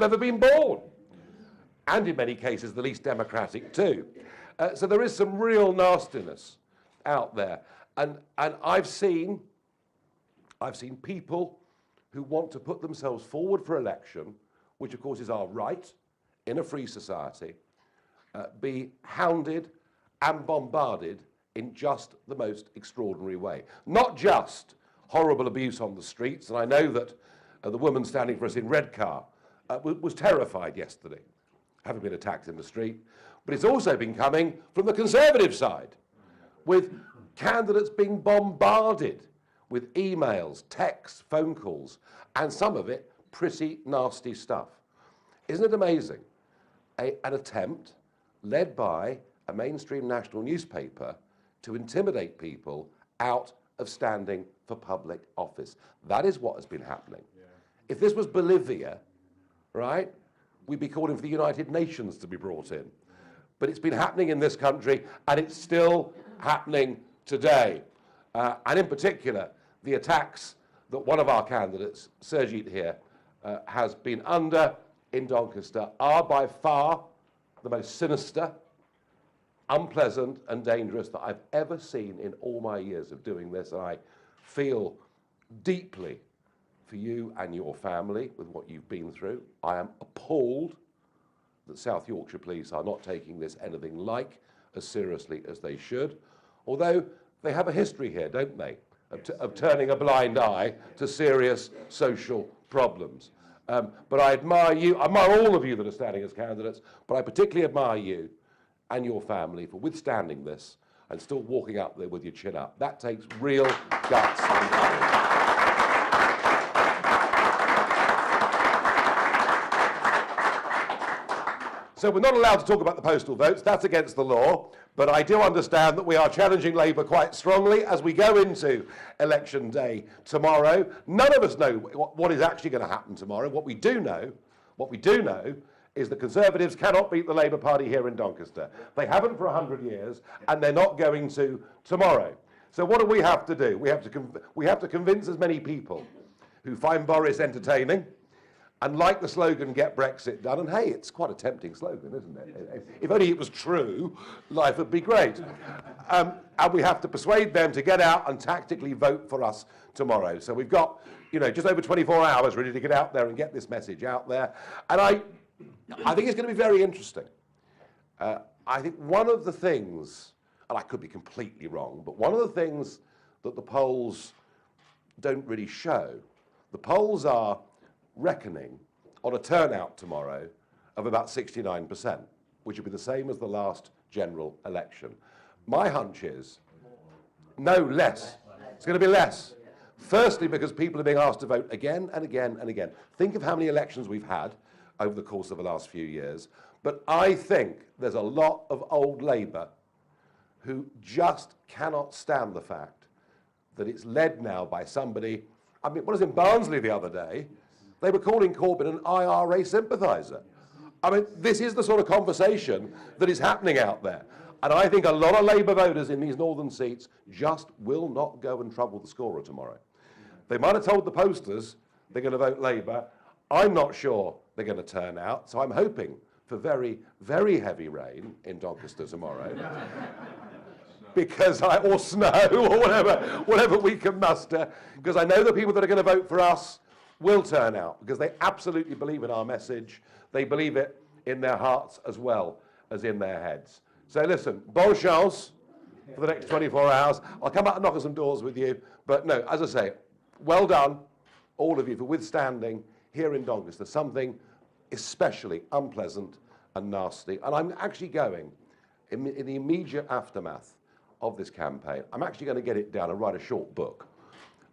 have ever been born. And in many cases, the least democratic too. So there is some real nastiness out there. And I've seen people who want to put themselves forward for election, which of course is our right in a free society, be hounded and bombarded in just the most extraordinary way. Not just horrible abuse on the streets, and I know that the woman standing for us in Redcar was terrified yesterday, having been attacked in the street, but it's also been coming from the Conservative side, with candidates being bombarded with emails, texts, phone calls, and some of it pretty nasty stuff. Isn't it amazing? An attempt led by a mainstream national newspaper to intimidate people out of standing for public office. That is what has been happening. Yeah. If this was Bolivia, right, we'd be calling for the United Nations to be brought in. But it's been happening in this country, and it's still happening today. And in particular, the attacks that one of our candidates, Sergeant here, has been under in Doncaster are by far the most sinister, unpleasant and dangerous that I've ever seen in all my years of doing this. And I feel deeply for you and your family with what you've been through. I am appalled that South Yorkshire Police are not taking this anything like as seriously as they should, although they have a history here, don't they, of turning a blind eye to serious social problems. But I admire you, I admire all of you that are standing as candidates, but I particularly admire you and your family for withstanding this and still walking up there with your chin up. That takes real guts and courage. So we're not allowed to talk about the postal votes, that's against the law, but I do understand that we are challenging Labour quite strongly as we go into election day tomorrow. None of us know what is actually going to happen tomorrow. What we do know is that Conservatives cannot beat the Labour Party here in Doncaster. They haven't for 100 years, and they're not going to tomorrow. So what do we have to do? We have to convince as many people who find Boris entertaining and like the slogan, get Brexit done, and hey, it's quite a tempting slogan, isn't it? If only it was true, life would be great. And we have to persuade them to get out and tactically vote for us tomorrow. So we've got, just over 24 hours really to get out there and get this message out there. And I think it's going to be very interesting. I think one of the things, and I could be completely wrong, but one of the things that the polls don't really show, the polls are reckoning on a turnout tomorrow of about 69%, which would be the same as the last general election. My hunch is, no, less. It's going to be less. Firstly, because people are being asked to vote again and again and again. Think of how many elections we've had over the course of the last few years. But I think there's a lot of old Labour who just cannot stand the fact that it's led now by somebody. I mean, what was in Barnsley the other day? They were calling Corbyn an IRA sympathiser. I mean, this is the sort of conversation that is happening out there. And I think a lot of Labour voters in these northern seats just will not go and trouble the scorer tomorrow. They might have told the posters they're going to vote Labour. I'm not sure they're going to turn out, so I'm hoping for very, very heavy rain in Doncaster tomorrow. Or snow, or whatever we can muster, because I know the people that are going to vote for us will turn out, because they absolutely believe in our message. They believe it in their hearts as well as in their heads. So listen, bonne chance for the next 24 hours. I'll come out and knock on some doors with you. But no, as I say, well done, all of you, for withstanding here in Doncaster something especially unpleasant and nasty. And I'm actually going, in the immediate aftermath of this campaign, I'm actually going to get it down and write a short book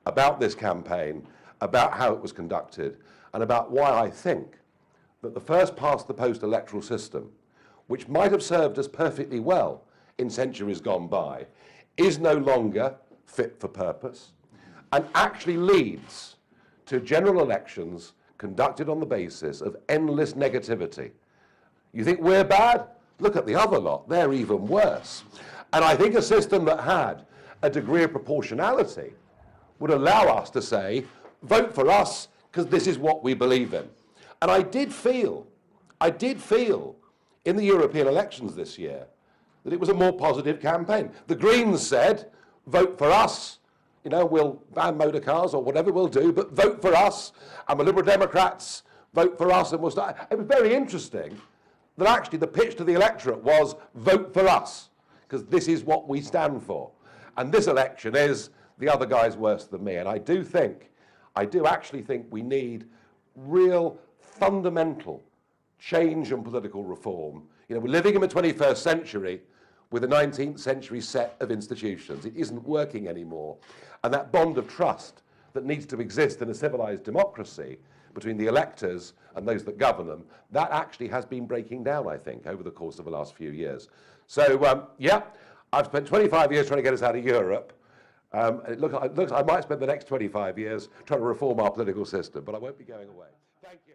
about this campaign, about how it was conducted, and about why I think that the first past the post electoral system, which might have served us perfectly well in centuries gone by, is no longer fit for purpose and actually leads to general elections conducted on the basis of endless negativity. You think we're bad? Look at the other lot, they're even worse. And I think a system that had a degree of proportionality would allow us to say, vote for us because this is what we believe in. And I did feel in the European elections this year that it was a more positive campaign. The Greens said, vote for us, you know, we'll ban motor cars or whatever we'll do, but vote for us. And the Liberal Democrats, vote for us and we'll start. It was very interesting that actually the pitch to the electorate was vote for us, because this is what we stand for. And this election is the other guy's worse than me. And I do actually think we need real fundamental change and political reform. You know, we're living in the 21st century with a 19th century set of institutions. It isn't working anymore. And that bond of trust that needs to exist in a civilized democracy between the electors and those that govern them, that actually has been breaking down, I think, over the course of the last few years. So, yeah, I've spent 25 years trying to get us out of Europe. It looks I might spend the next 25 years trying to reform our political system, but I won't be going away. Thank you.